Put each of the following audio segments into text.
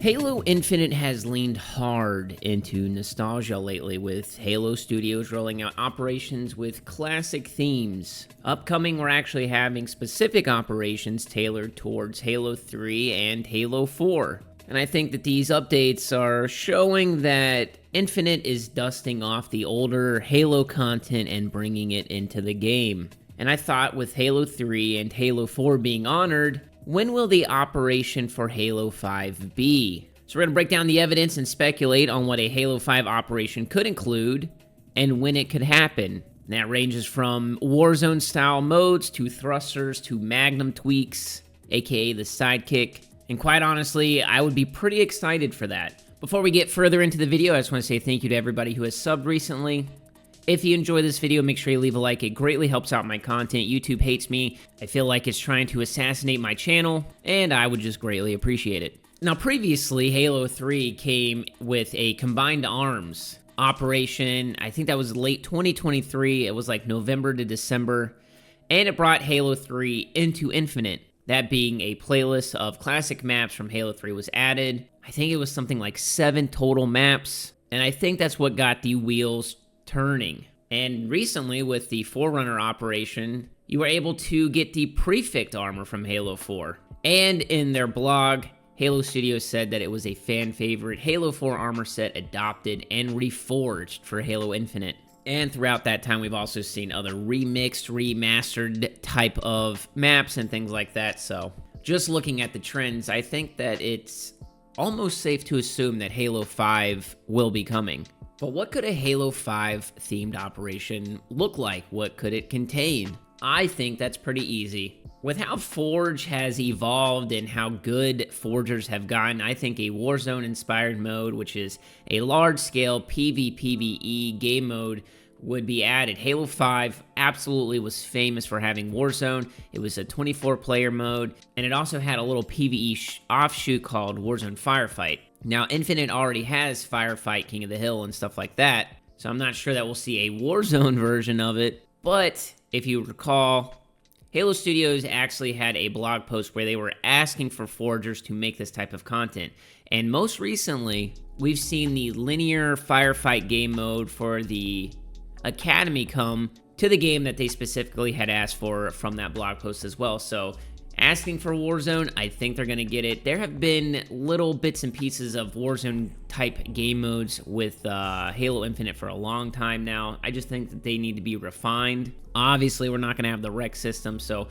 Halo Infinite has leaned hard into nostalgia lately, with Halo Studios rolling out operations with classic themes. Upcoming, we're actually having specific operations tailored towards Halo 3 and Halo 4. And I think that these updates are showing that Infinite is dusting off the older Halo content and bringing it into the game. And I thought with Halo 3 and Halo 4 being honored, when will the operation for Halo 5 be? So we're going to break down the evidence and speculate on what a Halo 5 operation could include and when it could happen. And that ranges from Warzone style modes to thrusters to Magnum tweaks, aka the sidekick. And quite honestly, I would be pretty excited for that. Before we get further into the video, I just want to say thank you to everybody who has subbed recently. If you enjoy this video, make sure you leave a like. It greatly helps out my content. YouTube hates me. I feel like it's trying to assassinate my channel, and I would just greatly appreciate it. Now, previously, Halo 3 came with a combined arms operation. I think that was late 2023. It was like November to December, and it brought Halo 3 into Infinite. That being a playlist of classic maps from Halo 3 was added. I think it was something like 7 total maps, and I think that's what got the wheels turning. And recently, with the Forerunner operation, you were able to get the Prefect armor from Halo 4. And in their blog, Halo Studios said that it was a fan favorite Halo 4 armor set adopted and reforged for Halo Infinite. And throughout that time, we've also seen other remixed, remastered type of maps and things like that. So just looking at the trends, I think that it's almost safe to assume that Halo 5 will be coming. But what could a Halo 5 themed operation look like? What could it contain? I think that's pretty easy. With how Forge has evolved and how good Forgers have gotten, I think a Warzone-inspired mode, which is a large-scale PvPvE game mode, would be added. Halo 5 absolutely was famous for having Warzone. It was a 24-player mode, and it also had a little PvE offshoot called Warzone Firefight. Now, Infinite already has Firefight, King of the Hill, and stuff like that, so I'm not sure that we'll see a Warzone version of it. But if you recall, Halo Studios actually had a blog post where they were asking for forgers to make this type of content. And most recently, we've seen the linear Firefight game mode for the Academy come to the game that they specifically had asked for from that blog post as well. So asking for Warzone, I think they're going to get it. There have been little bits and pieces of Warzone-type game modes with Halo Infinite for a long time now. I just think that they need to be refined. Obviously, we're not going to have the rec system, so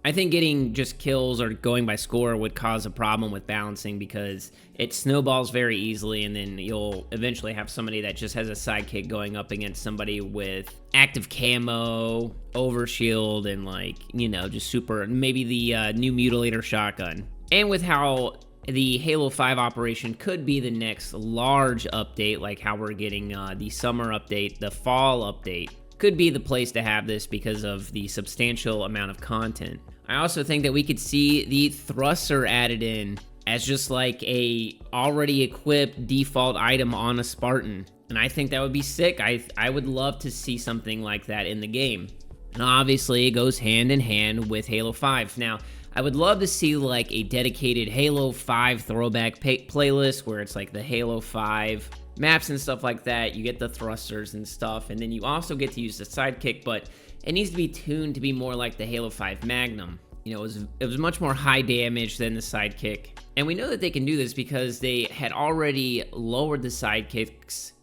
I think getting just kills or going by score would cause a problem with balancing because it snowballs very easily, and then you'll eventually have somebody that just has a sidekick going up against somebody with active camo, overshield, and like, you know, just super, maybe the new Mutilator shotgun. And with how the Halo 5 operation could be the next large update, like how we're getting the summer update, the fall update, could be the place to have this because of the substantial amount of content. I also think that we could see the thruster added in as just like a already equipped default item on a Spartan. And I think that would be sick. I would love to see something like that in the game. And obviously it goes hand in hand with Halo 5. Now, I would love to see like a dedicated Halo 5 throwback playlist where it's like the Halo 5 maps and stuff like that. You get the thrusters and stuff, and then you also get to use the sidekick, but it needs to be tuned to be more like the Halo 5 Magnum. You know, it was much more high damage than the sidekick. And we know that they can do this because they had already lowered the sidekick's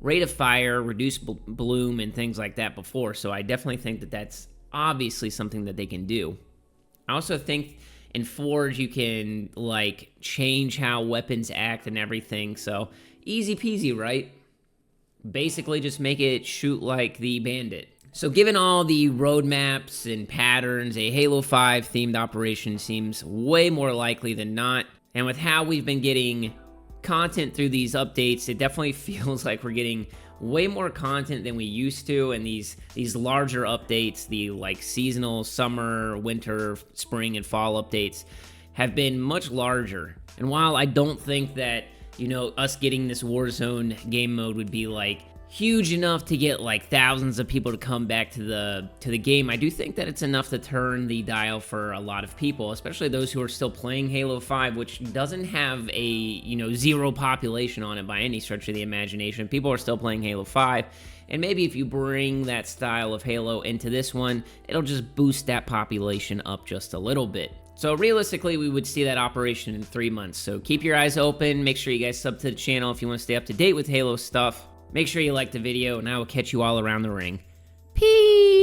rate of fire, reduced bloom, and things like that before. So I definitely think that that's obviously something that they can do. I also think in Forge you can like change how weapons act and everything. So easy peasy, right? Basically just make it shoot like the Bandit. So given all the roadmaps and patterns, a Halo 5 themed operation seems way more likely than not. And with how we've been getting content through these updates, it definitely feels like we're getting way more content than we used to. And these larger updates, the like seasonal summer, winter, spring, and fall updates have been much larger. And while I don't think that, you know, us getting this Warzone game mode would be like huge enough to get like thousands of people to come back to the game, I do think that it's enough to turn the dial for a lot of people, especially those who are still playing Halo 5, which doesn't have a, you know, zero population on it by any stretch of the imagination. People are still playing Halo 5, and maybe if you bring that style of Halo into this one, it'll just boost that population up just a little bit. So realistically, we would see that operation in 3 months. So keep your eyes open. Make sure you guys sub to the channel if you want to stay up to date with Halo stuff. Make sure you like the video, and I will catch you all around the ring. Peace!